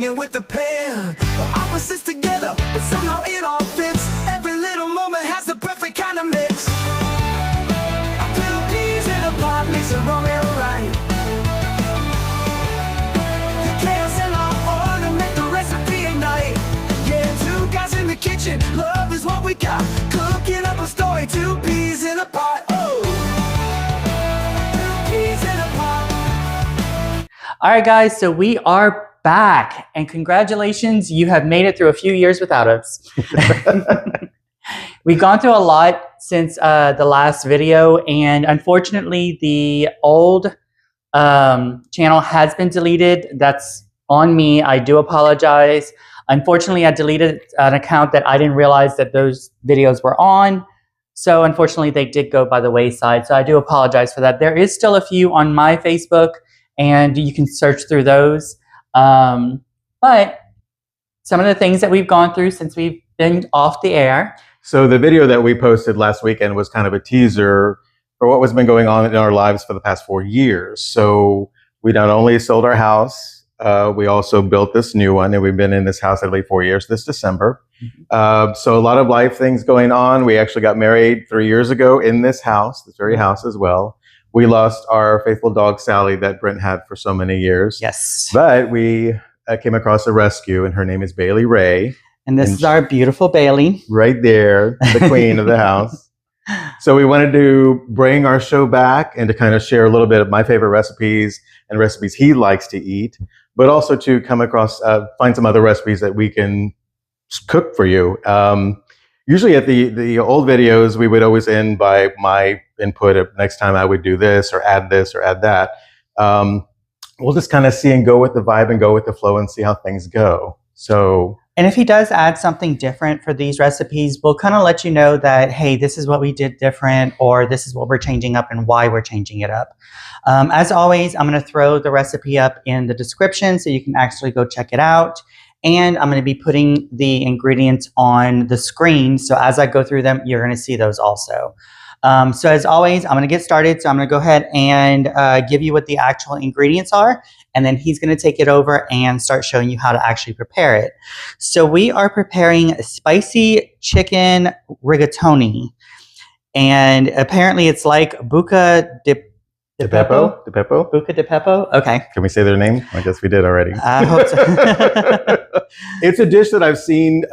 hanging with the pan. The opposites together, but somehow it all fits. Every little moment has the perfect kind of mix. I put peas in a pot, mix it wrong and right. The chaos and our order make the recipe ignite. Yeah, two guys in the kitchen, love is what we got. Cooking up a story, two peas in a pot. Oh, two peas in a pot. All right, guys, so we are back, and congratulations, you have made it through a few years without us. We've gone through a lot since the last video, and unfortunately, the old channel has been deleted. That's on me. I do apologize. Unfortunately, I deleted an account that I didn't realize that those videos were on. So unfortunately, they did go by the wayside. So I do apologize for that. There is still a few on my Facebook, and you can search through those. But some of the things that we've gone through since we've been off the air. So the video that we posted last weekend was kind of a teaser for what was been going on in our lives for the past 4 years. So we not only sold our house, we also built this new one, and we've been in this house, I believe, 4 years this December. So a lot of life things going on. We actually got married 3 years ago in this house, this very house as well. We lost our faithful dog, Sally, that Brent had for so many years. Yes. But we came across a rescue, and her name is Bailey Ray. And this is our beautiful Bailey. Right there, the queen of the house. So we wanted to bring our show back and to kind of share a little bit of my favorite recipes and recipes he likes to eat, but also to come across, find some other recipes that we can cook for you. Usually at the old videos, we would always end by my input of next time I would do this or add that. We'll just kind of see and go with the vibe and go with the flow and see how things go. So, and if he does add something different for these recipes, we'll kind of let you know that, hey, this is what we did different, or this is what we're changing up and why we're changing it up. As always, I'm going to throw the recipe up in the description so you can actually go check it out. And I'm going to be putting the ingredients on the screen. So as I go through them, you're going to see those also. So as always, I'm going to get started. So I'm going to go ahead and give you what the actual ingredients are. And then he's going to take it over and start showing you how to actually prepare it. So we are preparing spicy chicken rigatoni. And apparently it's like Buca Di Beppo? Buca Di Beppo? Okay. Can we say their name? I guess we did already. I hope so. It's a dish that I've seen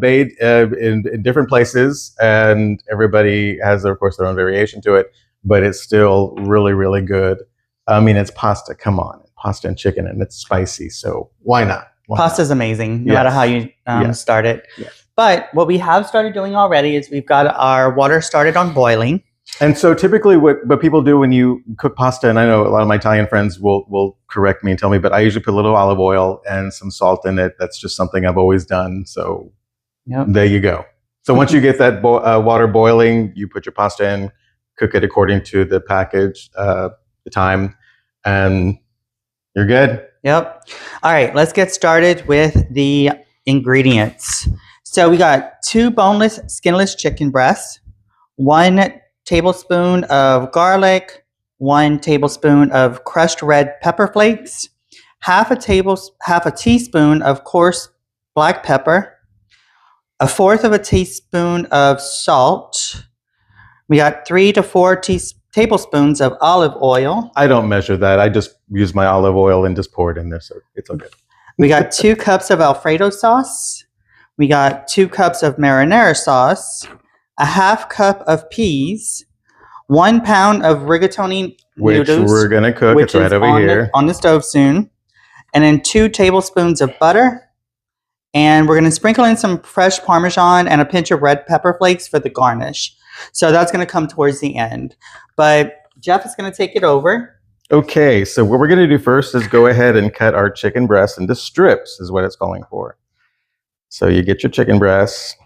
made in different places, and everybody has, of course, their own variation to it, but it's still really, really good. I mean, it's pasta. Come on. Pasta and chicken, and it's spicy, so why not? Pasta's amazing, no matter how you start it. Yes. But what we have started doing already is we've got our water started on boiling. And so typically what people do when you cook pasta, and I know a lot of my Italian friends will correct me and tell me, but I usually put a little olive oil and some salt in it. That's just something I've always done. So there you go. So once you get that water boiling, you put your pasta in, cook it according to the package, the time, and you're good. Yep. All right, let's get started with the ingredients. So we got 2 boneless, skinless chicken breasts, 1 tablespoon of garlic, 1 tablespoon of crushed red pepper flakes, half a teaspoon of coarse black pepper, 1/4 of a teaspoon of salt. We got 3 to 4 tablespoons of olive oil. I don't measure that. I just use my olive oil and just pour it in there, so it's okay. We got 2 cups of alfredo sauce. We got 2 cups of marinara sauce, a 1/2 cup of peas, 1 pound of rigatoni which noodles, we're going to cook. It's right over here. On the stove soon. And then 2 tablespoons of butter. And we're going to sprinkle in some fresh Parmesan and a pinch of red pepper flakes for the garnish. So that's going to come towards the end. But Jeff is going to take it over. Okay, so what we're going to do first is go ahead and cut our chicken breast into strips, is what it's calling for. So you get your chicken breast.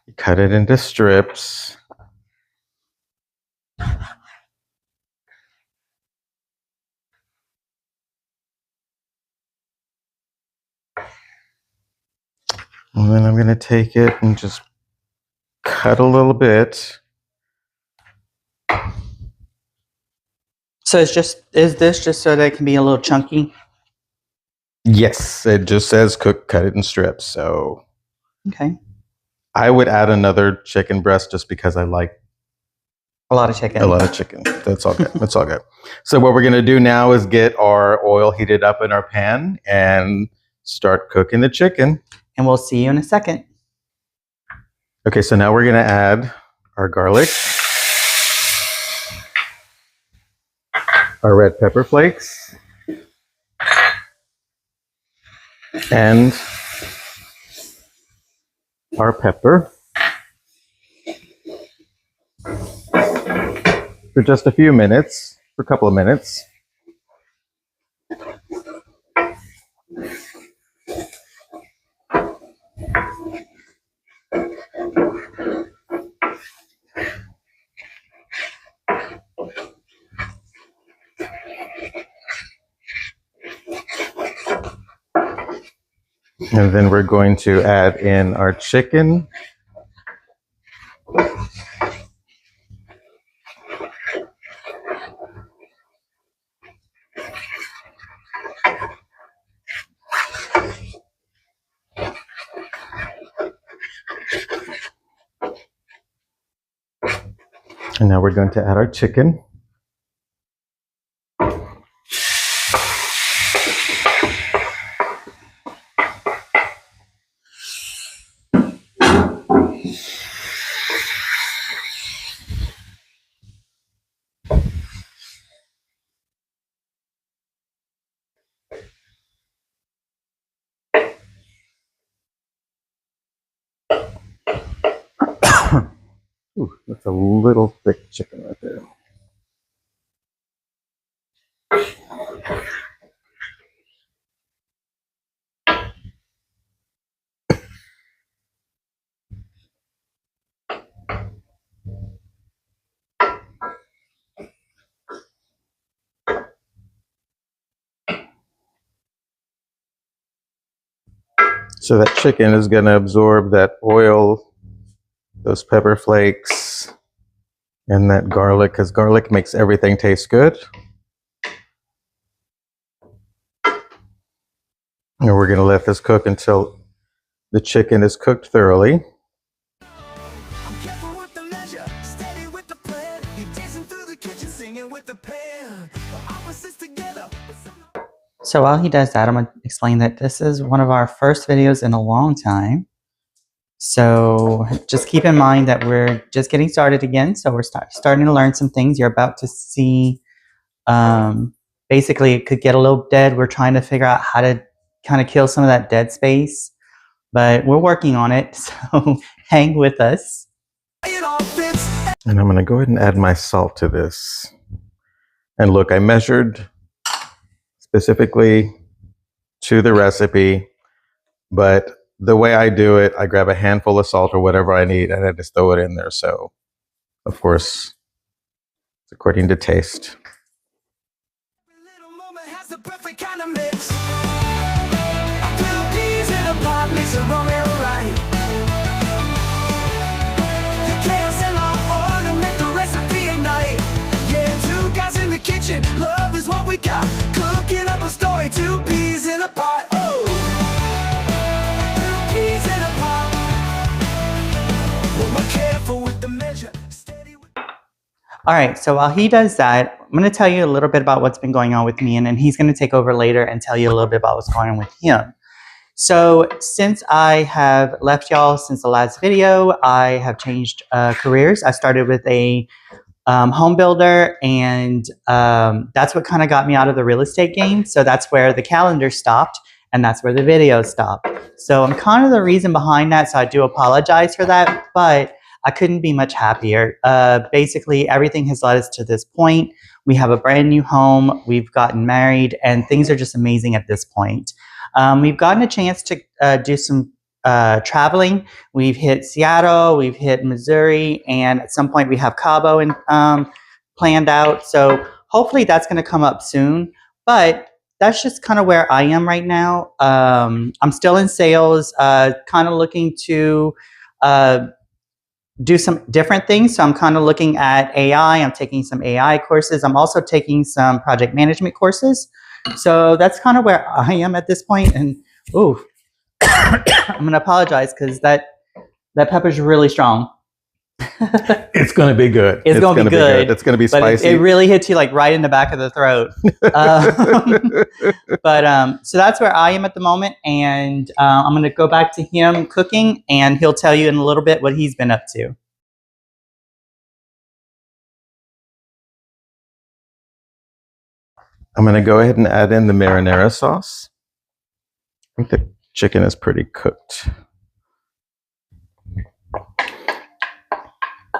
You cut it into strips. And then I'm going to take it and just cut a little bit. So is this just so that it can be a little chunky? Yes, it just says cut it in strips. So Okay. I would add another chicken breast just because I like A lot of chicken. a lot of chicken. That's all good. That's all good. So what we're going to do now is get our oil heated up in our pan and start cooking the chicken. And we'll see you in a second. Okay, so now we're going to add our garlic, our red pepper flakes, and our pepper for just a few minutes, for a couple of minutes. And then we're going to add in our chicken. And now we're going to add our chicken. Ooh, that's a little thick chicken right there. So that chicken is going to absorb that oil, those pepper flakes, and that garlic, because garlic makes everything taste good. And we're going to let this cook until the chicken is cooked thoroughly. I'm careful with the measure, steady with the plan. You dancing through the kitchen, singing with the pan. The opposites together. So while he does that, I'm going to explain that this is one of our first videos in a long time. So just keep in mind that we're just getting started again. So we're starting to learn some things. You're about to see, basically it could get a little dead. We're trying to figure out how to kind of kill some of that dead space, but we're working on it. So hang with us. It all fits. And I'm going to go ahead and add my salt to this. And look, I measured specifically to the recipe, but the way I do it, I grab a handful of salt or whatever I need and I just throw it in there. So, of course, it's according to taste. Every little moment has the perfect kind of mix. I put peas in a pot, mix it wrong and right. The chaos and order make the recipe ignite. Yeah, two guys in the kitchen, love is what we got. Cooking up a story, two peas in a pot. Oh, two peas in a pot. We're careful with the measure, steady with. All right, so while he does that, I'm going to tell you a little bit about what's been going on with me, and then he's going to take over later and tell you a little bit about what's going on with him. So since I have left y'all since the last video, I have changed careers. I started with a home builder, and that's what kind of got me out of the real estate game. So that's where the calendar stopped, and that's where the video stopped. So I'm kind of the reason behind that, so I do apologize for that, but I couldn't be much happier. Basically, everything has led us to this point. We have a brand new home, we've gotten married, and things are just amazing at this point. We've gotten a chance to do some traveling. We've hit Seattle, we've hit Missouri, and at some point we have Cabo planned out. So hopefully that's going to come up soon. But that's just kind of where I am right now. I'm still in sales, kind of looking to do some different things. So I'm kind of looking at AI. I'm taking some AI courses. I'm also taking some project management courses. So that's kind of where I am at this point. And ooh, I'm going to apologize because that pepper's really strong. It's going to be good. It's going to be good. It's going to be But spicy. it really hits you like right in the back of the throat. So that's where I am at the moment. And I'm going to go back to him cooking, and he'll tell you in a little bit what he's been up to. I'm going to go ahead and add in the marinara sauce. I think the chicken is pretty cooked.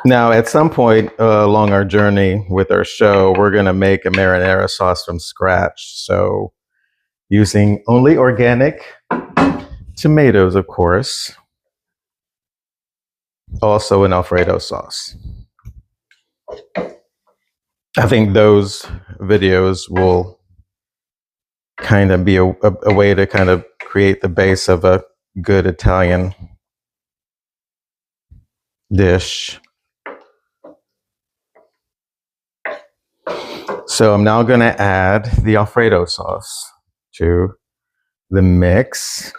Now, at some point along our journey with our show, we're going to make a marinara sauce from scratch. So using only organic tomatoes, of course. Also an alfredo sauce. I think those videos will kind of be a way to kind of create the base of a good Italian dish. So I'm now going to add the alfredo sauce to the mix.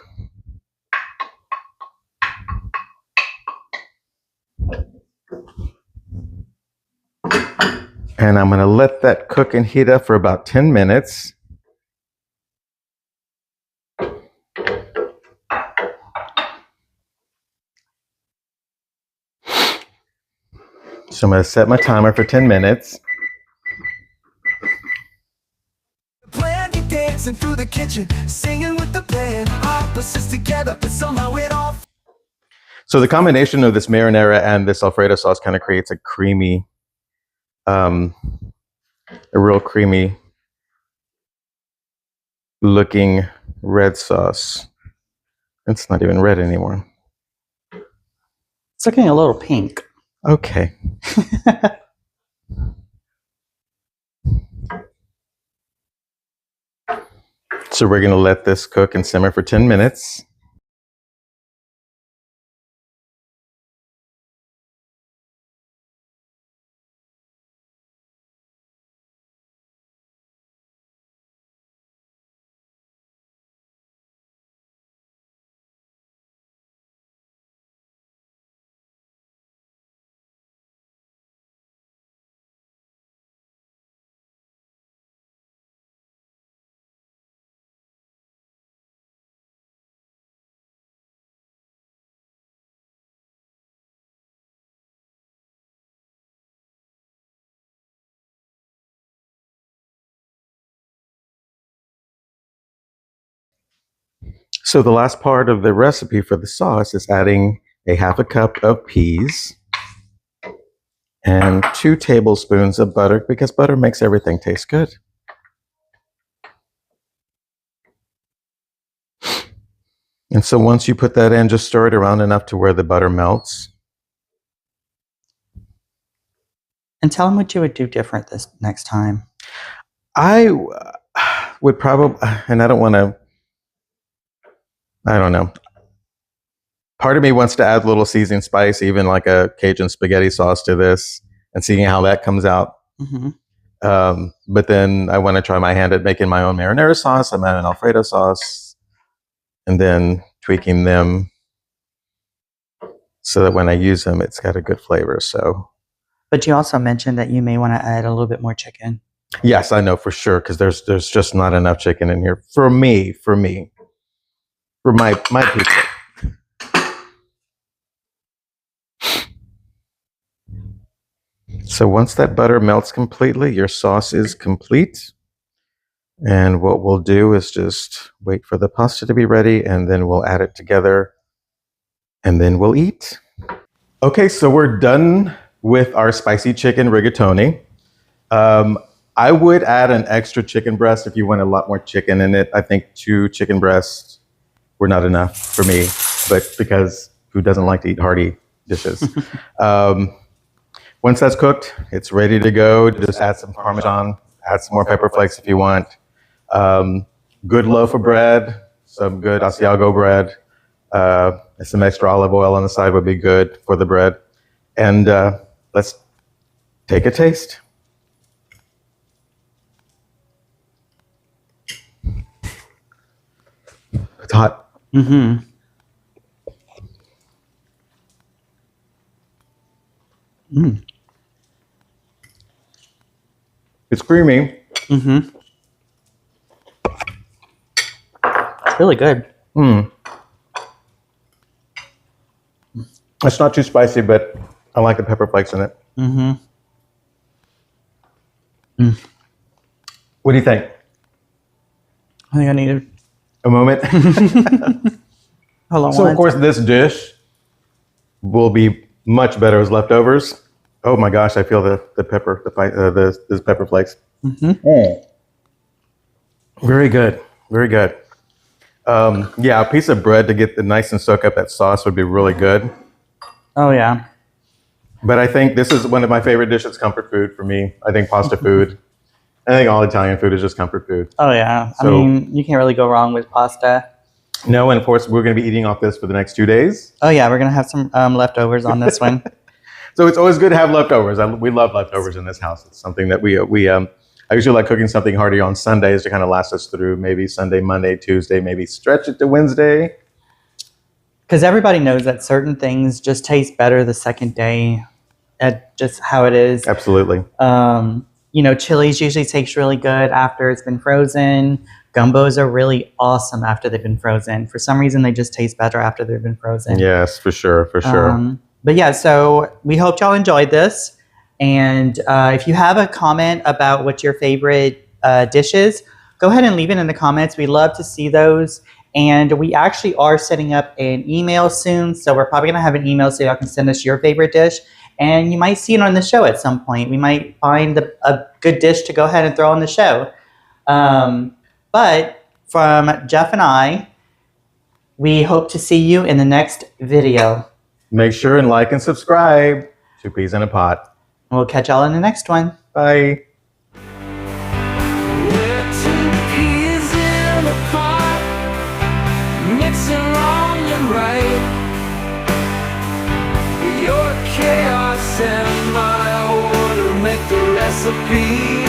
And I'm going to let that cook and heat up for about 10 minutes. So I'm going to set my timer for 10 minutes. Plan, you dancing through the kitchen, singing with the band, opposites together, but somehow it all. So the combination of this marinara and this alfredo sauce kind of creates a creamy, a real creamy looking red sauce. It's not even red anymore. It's looking a little pink. Okay. So we're going to let this cook and simmer for 10 minutes. So the last part of the recipe for the sauce is adding a half a cup of peas and 2 tablespoons of butter, because butter makes everything taste good. And so once you put that in, just stir it around enough to where the butter melts. And tell him what you would do different this next time. I would probably, and I don't want to, I don't know. Part of me wants to add a little seasoning spice, even like a Cajun spaghetti sauce to this, and seeing how that comes out. Mm-hmm. But then I want to try my hand at making my own marinara sauce. I'm at an alfredo sauce, and then tweaking them so that when I use them, it's got a good flavor. So, But you also mentioned that you may want to add a little bit more chicken. yes, I know for sure, because there's just not enough chicken in here for my people. So once that butter melts completely, your sauce is complete. And what we'll do is just wait for the pasta to be ready, and then we'll add it together, and then we'll eat. Okay, so we're done with our spicy chicken rigatoni. I would add an extra chicken breast if you want a lot more chicken in it. I think 2 chicken breasts were not enough for me, but because who doesn't like to eat hearty dishes? Once that's cooked, it's ready to go. Just add some Parmesan, add some more pepper flakes if you want. Good loaf of bread, some good Asiago bread. Some extra olive oil on the side would be good for the bread. And let's take a taste. It's hot. Mm-hmm. Mm. It's creamy. Mm-hmm. It's really good. Mm. It's not too spicy, but I like the pepper flakes in it. Mm-hmm. What do you think? I think I need A moment. Hold on. So, of course, this dish will be much better as leftovers. Oh my gosh, I feel the pepper, the pepper flakes. Mm-hmm. Very good, very good. Yeah, a piece of bread to get the nice and soak up that sauce would be really good. Oh yeah. But I think this is one of my favorite dishes, comfort food for me. I think pasta food. I think all Italian food is just comfort food. Oh yeah. I So- mean, you can't really go wrong with pasta. No, and of course, we're going to be eating off this for the next 2 days. Oh yeah, we're gonna have some leftovers on this one. So it's always good to have leftovers. We love leftovers in this house. It's something that I usually like cooking something hearty on Sundays to kind of last us through maybe Sunday, Monday, Tuesday, maybe stretch it to Wednesday. Because everybody knows that certain things just taste better the second day. At just how it is. Absolutely. Chilies usually taste really good after it's been frozen. Gumbos are really awesome after they've been frozen. For some reason, they just taste better after they've been frozen. Yes, for sure, for sure. But yeah, so we hope y'all enjoyed this. And if you have a comment about what your favorite dish is, go ahead and leave it in the comments. We love to see those. And we actually are setting up an email soon. So we're probably going to have an email so y'all can send us your favorite dish. And you might see it on the show at some point. We might find a good dish to go ahead and throw on the show. But from Jeff and I, we hope to see you in the next video. Make sure and like and subscribe. 2 Peas in a Pot. We'll catch y'all in the next one. Bye. We're 2 peas in a pot, mixing wrong and right. Your chaos and my order make the recipe